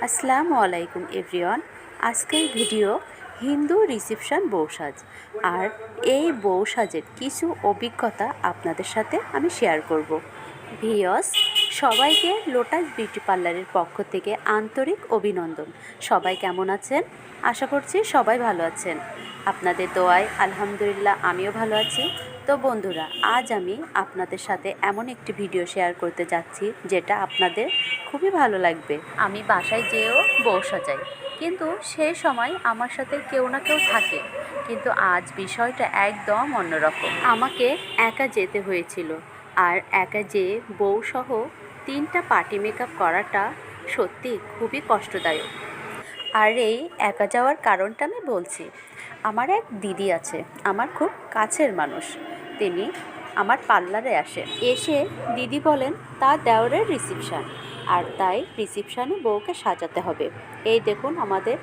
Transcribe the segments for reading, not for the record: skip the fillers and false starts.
আসসালামু আলাইকুম এভরিওয়ান। আজকের ভিডিও হিন্দু রিসেপশন বউসাজ, আর এই বউসাজের কিছু অভিজ্ঞতা আপনাদের সাথে আমি শেয়ার করব। ভিওস, সবাইকে লোটাস বিউটি পার্লারের পক্ষ থেকে আন্তরিক অভিনন্দন। সবাই কেমন আছেন? আশা করছি সবাই ভালো আছেন। আপনাদের দোয়ায় আলহামদুলিল্লাহ আমিও ভালো আছি। তো বন্ধুরা, আজ আমি আপনাদের সাথে এমন একটি ভিডিও শেয়ার করতে যাচ্ছি যেটা আপনাদের খুবই ভালো লাগবে। আমি বাসায় যেয়েও বউ সাজাই, কিন্তু সেই সময় আমার সাথে কেউ না কেউ থাকে, কিন্তু আজ বিষয়টা একদম অন্যরকম। আমাকে একা যেতে হয়েছিল, আর একা যেয়ে বউসহ 3টা পার্টি মেকআপ করাটা সত্যি খুবই কষ্টদায়ক। আর এই একা যাওয়ার কারণটা আমি বলছি। আমার এক দিদি আছে, আমার খুব কাছের মানুষ। তিনি আমার পার্লারে আসেন। এসে দিদি বলেন তার দেওরের রিসেপশান, আর তাই রিসেপশানে বউকে সাজাতে হবে। এই দেখুন আমাদের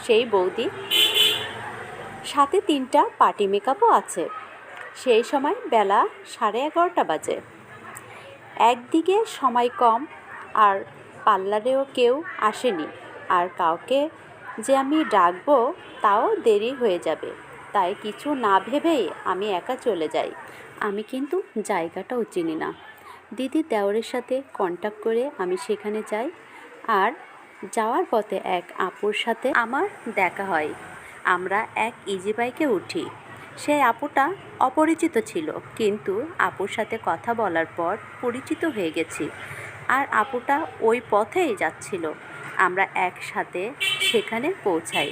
সেই বৌদি, সাথে 3টা পার্টি মেকআপও আছে। সেই সময় বেলা 11:30 বাজে। একদিকে সময় কম, আর পার্লারেও কেউ আসেনি, আর কাউকে যে আমি ডাকবো তাও দেরি হয়ে যাবে। তাই কিছু না ভেবেই আমি একা চলে যাই। আমি কিন্তু জায়গাটাও চিনি না। দিদি দেওরের সাথে কন্ট্যাক্ট করে আমি সেখানে যাই, আর যাওয়ার পথে এক আপুর সাথে আমার দেখা হয়। আমরা এক ইজি বাইকে উঠি। সেই আপুটা অপরিচিত ছিল, কিন্তু আপুর সাথে কথা বলার পর পরিচিত হয়ে গেছি, আর আপুটা ওই পথেই যাচ্ছিল। আমরা একসাথে সেখানে পৌঁছাই।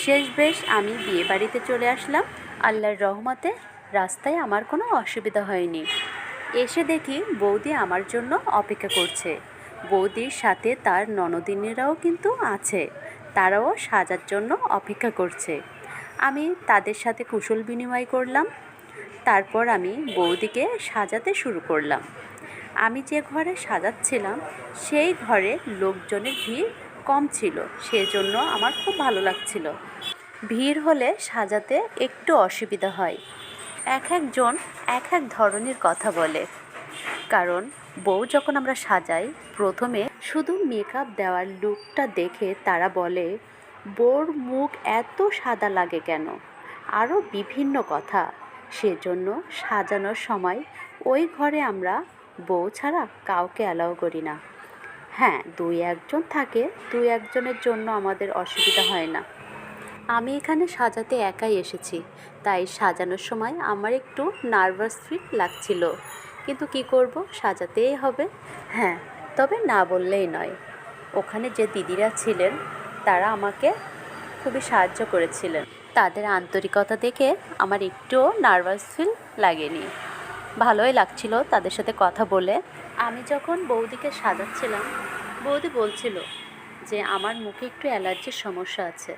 শেষ বেশ আমি বিয়েবাড়িতে চলে আসলাম। আল্লাহর রহমতে রাস্তায় আমার কোনো অসুবিধা হয়নি। এসে দেখি বৌদি আমার জন্য অপেক্ষা করছে। বৌদির সাথে তার ননদিনীরাও কিন্তু আছে, তারাও সাজার জন্য অপেক্ষা করছে। আমি তাদের সাথে কুশল বিনিময় করলাম। তারপর আমি বৌদিকে সাজাতে শুরু করলাম। আমি যে ঘরে সাজাচ্ছিলাম সেই ঘরে লোকজনের ভিড় কম ছিল, সেজন্য আমার খুব ভালো লাগছিল। ভিড় হলে সাজাতে একটু অসুবিধা হয়। এক একজন এক এক ধরনের কথা বলে। কারণ বউ যখন আমরা সাজাই, প্রথমে শুধু মেকআপ দেওয়ার লুকটা দেখে তারা বলে, বউর মুখ এত সাদা লাগে কেন, আরও বিভিন্ন কথা। সেজন্য সাজানোর সময় ওই ঘরে আমরা বউ ছাড়া কাউকে অ্যালাউ করি না। হ্যাঁ, 2-1জন থাকে, 2-1জনের জন্য আমাদের অসুবিধা হয় না। আমি এখানে সাজাতে একাই এসেছি, তাই সাজানোর সময় আমার একটু নার্ভাস ফিল লাগছিল, কিন্তু কি করব, সাজাতেই হবে। হ্যাঁ, তবে না বললেই নয়, ওখানে যে দিদিরা ছিলেন তারা আমাকে খুবই সাহায্য করেছিলেন। তাদের আন্তরিকতা দেখে আমার একটুও নার্ভাস ফিল লাগেনি, ভালোই লাগছিল তাদের সাথে কথা বলে। আমি যখন বৌদিকে সাজাচ্ছিলাম, বৌদি বলছিল যে আমার মুখে একটু অ্যালার্জির সমস্যা আছে।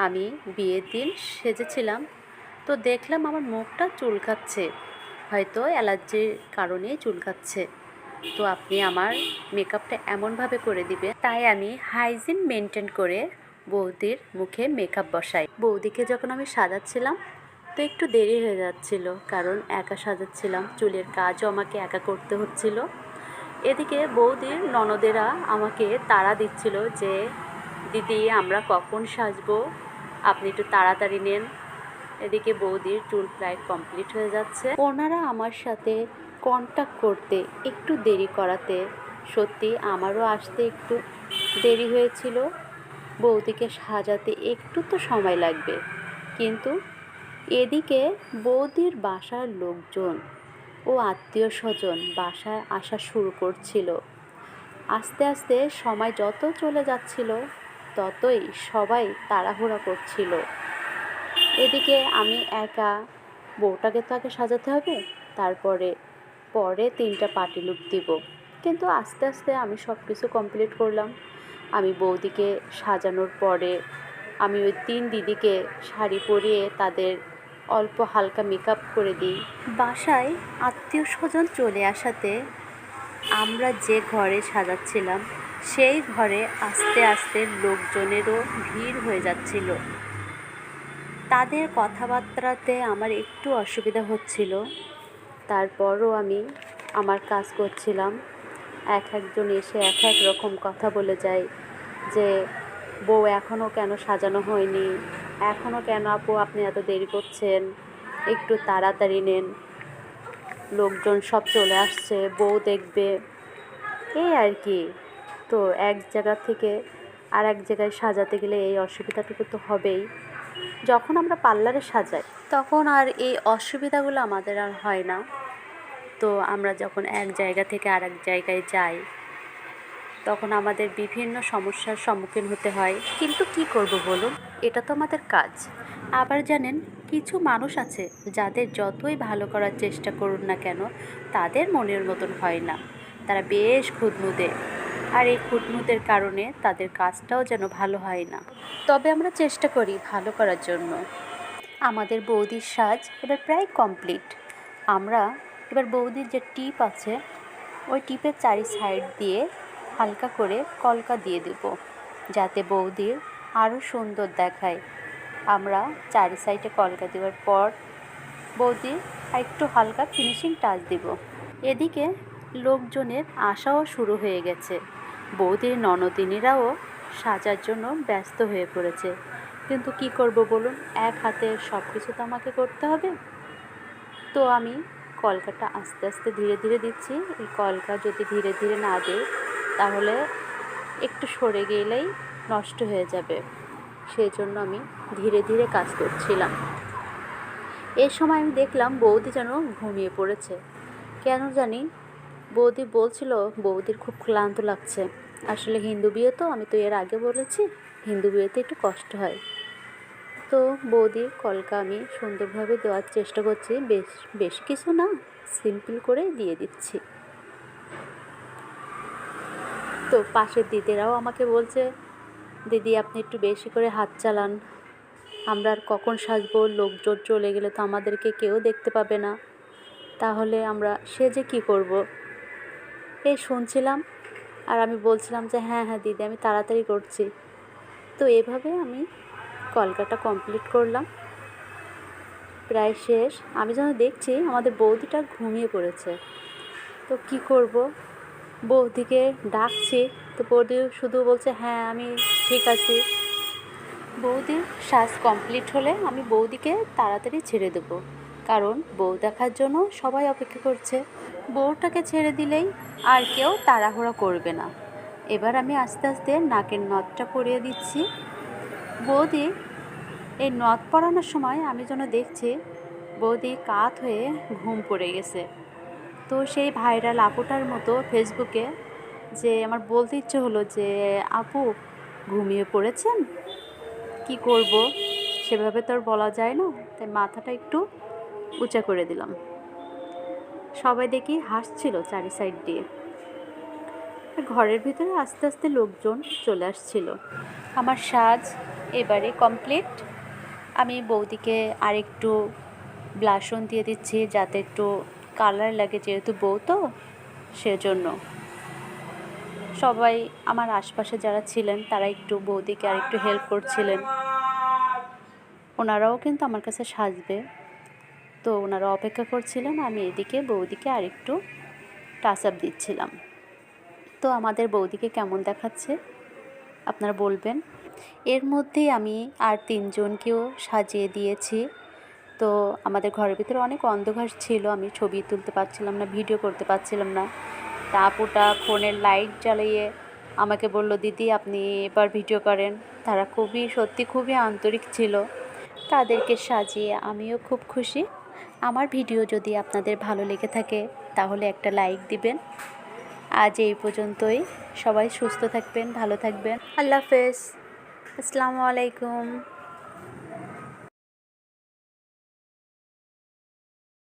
আমি বিয়ের দিন সেজেছিলাম, তো দেখলাম আমার মুখটা চুলকাচ্ছে, হয়তো অ্যালার্জির কারণেই চুলকাচ্ছে। তো আপনি আমার মেকআপটা এমনভাবে করে দিবেন। তাই আমি হাইজিন মেনটেন করে বৌদির মুখে মেকআপ বসাই। বৌদিকে যখন আমি সাজাচ্ছিলাম তো একটু দেরি হয়ে যাচ্ছিল, কারণ একা সাজাচ্ছিলাম, চুলের কাজও আমাকে একা করতে হচ্ছিল। এদিকে বৌদির ননদেরা আমাকে তাড়া দিচ্ছিল যে, দিদি আমরা কখন সাজবো, আপনি একটু তাড়াতাড়ি নেন। এদিকে বৌদির চুল প্রায় কমপ্লিট হয়ে যাচ্ছে। ওনারা আমার সাথে কন্ট্যাক্ট করতে একটু দেরি করাতে সত্যি আমারও আসতে একটু দেরি হয়েছিল। বৌদিকে সাজাতে একটু তো সময় লাগবে, কিন্তু এদিকে বৌদির বাসার লোকজন ও আত্মীয় স্বজন বাসায় আসা শুরু করছিল। আস্তে আস্তে সময় যত চলে যাচ্ছিল ততই সবাই তাড়াহুড়া করছিল। এদিকে আমি একা, বউটাকে তো আগে সাজাতে হবে, তারপরে পরে 3টা পার্টি লুক দিব। কিন্তু আস্তে আস্তে আমি সব কিছু কমপ্লিট করলাম। আমি বৌদিকে সাজানোর পরে আমি ওই 3 দিদিকে শাড়ি পরিয়ে তাদের অল্প হালকা মেকআপ করে দিই। বাসায় আত্মীয় স্বজন চলে আসাতে আমরা যে ঘরে সাজাচ্ছিলাম সেই ঘরে আস্তে আস্তে লোকজনেরও ভিড় হয়ে যাচ্ছিল। তাদের কথাবার্তাতে আমার একটু অসুবিধা হচ্ছিল, তারপরও আমি আমার কাজ করছিলাম। এক একজন এসে এক এক রকম কথা বলে যায়। যে বউ এখনও কেন সাজানো হয়নি, এখনও কেন আপু আপনি এত দেরি করছেন, একটু তাড়াতাড়ি নেন, লোকজন সব চলে আসছে, বউ দেখবে, এই আর কি। তো এক জায়গা থেকে আর এক জায়গায় সাজাতে গেলে এই অসুবিধাটুকু তো হবেই। যখন আমরা পার্লারে সাজাই তখন আর এই অসুবিধাগুলো আমাদের আর হয় না। তো আমরা যখন এক জায়গা থেকে আর এক জায়গায় যাই তখন আমাদের বিভিন্ন সমস্যার সম্মুখীন হতে হয়, কিন্তু কি করব বলুন, এটা তো আমাদের কাজ। আবার জানেন, কিছু মানুষ আছে যাদের যতই ভালো করার চেষ্টা করুন না কেন তাদের মনের মতন হয় না, তারা বেশ খুঁতখুঁতে, আর এই খুঁতখুঁতের কারণে তাদের কাজটাও যেন ভালো হয় না। তবে আমরা চেষ্টা করি ভালো করার জন্য। আমাদের বৌদির সাজ এবার প্রায় কমপ্লিট। আমরা এবার বৌদির যে টিপ আছে ওই টিপের চারি সাইড দিয়ে হালকা করে কলকা দিয়ে দেব, যাতে বৌদির আরও সুন্দর দেখায়। আমরা চারি সাইডে কলকা দেওয়ার পর বৌদির একটু হালকা ফিনিশিং টাচ দেব। এদিকে লোকজনের আসাও শুরু হয়ে গেছে, বৌদির ননদিনীরাও সাজার জন্য ব্যস্ত হয়ে পড়েছে। কিন্তু কি করব বলুন, এক হাতে সব কিছু তো আমাকে করতে হবে। তো আমি কলকাটা আস্তে আস্তে ধীরে ধীরে দিচ্ছি। এই কলকা যদি ধীরে ধীরে না দিই তাহলে একটু সরে গেলেই নষ্ট হয়ে যাবে, সেই জন্য আমি ধীরে ধীরে কাজ করছিলাম। এই সময় আমি দেখলাম বৌদি যেন ঘুমিয়ে পড়েছে। কেন জানি বৌদি বলছিল বৌদির খুব ক্লান্ত লাগছে। আসলে হিন্দু বিয়ে তো, আমি তো এর আগে বলেছি হিন্দু বিয়েতে একটু কষ্ট হয়। তো বৌদির কলকা আমি সুন্দরভাবে দেওয়ার চেষ্টা করছি, বেশি কিছু না, সিম্পল করে দিয়ে দিচ্ছি। তো পাশের দিদিরাও আমাকে বলছে, দিদি আপনি একটু বেশি করে হাত চালান, আমরা আর কখন সাজবো, লোকজন চলে গেলে তো আমাদেরকে কেউ দেখতে পাবে না, তাহলে আমরা সেজে কী করব। এই শুনছিলাম আর আমি বলছিলাম যে হ্যাঁ হ্যাঁ দিদি আমি তাড়াতাড়ি করছি। তো এভাবে আমি কলকাটা কমপ্লিট করলাম, প্রায় শেষ। আমি যেন দেখছি আমাদের বৌদিটা ঘুমিয়ে পড়েছে। তো কি করব, বৌদিকে ডাকছি, তো বৌদি শুধু বলছে হ্যাঁ আমি ঠিক আছি। বৌদির সাজ কমপ্লিট হলে আমি বৌদিকে তাড়াতাড়ি ছেড়ে দেবো, কারণ বউ দেখার জন্য সবাই অপেক্ষা করছে। বউটাকে ছেড়ে দিলেই আর কেউ তাড়াহুড়া করবে না। এবার আমি আস্তে আস্তে নাকের নথটা পরিয়ে দিচ্ছি। বৌদি এই নথ পরানোর সময় আমি যেন দেখছি বৌদি কাত হয়ে ঘুম পড়ে গেছে। তো সেই ভাইরাল আপুটার মতো ফেসবুকে যে আমার বলতে ইচ্ছে হলো যে আপু ঘুমিয়ে পড়েছেন, কি করব, সেভাবে তো আর বলা যায় না, তাই মাথাটা একটু উঁচা করে দিলাম। সবাই দেখি হাসছিল চারি সাইড দিয়ে। ঘরের ভিতরে আস্তে আস্তে লোকজন চলে আসছিল। আমার সাজ এবারে কমপ্লিট। আমি বৌদিকে আরেকটু ব্লাশন দিয়ে দিচ্ছি যাতে একটু কালার লাগে, যেহেতু বউ তো সেজন্য। সবাই আমার আশপাশে যারা ছিলেন তারা একটু বৌদিকে আরেকটু হেল্প করছিলেন, ওনারাও কিন্তু আমার কাছে সাজবে, তো ওনারা অপেক্ষা করছিলেন। আমি এদিকে বৌদিকে আরেকটু টাচ আপ দিচ্ছিলাম। তো আমাদের বৌদিকে কেমন দেখাচ্ছে আপনারা বলবেন। এর মধ্যেই আমি আর তিনজনকেও সাজিয়ে দিয়েছি। তো আমাদের ঘরের ভিতরে অনেক অন্ধকার ছিল, আমি ছবি তুলতে পারছিলাম না, ভিডিও করতে পারছিলাম না। তা আপুটা ফোনের লাইট জ্বালিয়ে আমাকে বলল দিদি আপনি এবার ভিডিও করেন। তারা সত্যি খুবই আন্তরিক ছিল, তাদেরকে সাজিয়ে আমিও খুব খুশি। আমার ভিডিও যদি আপনাদের ভালো লেগে থাকে তাহলে একটা লাইক দিবেন। আজ এই পর্যন্তই, সবাই সুস্থ থাকবেন, ভালো থাকবেন, আল্লাহ হাফেজ, আসসালামু আলাইকুম।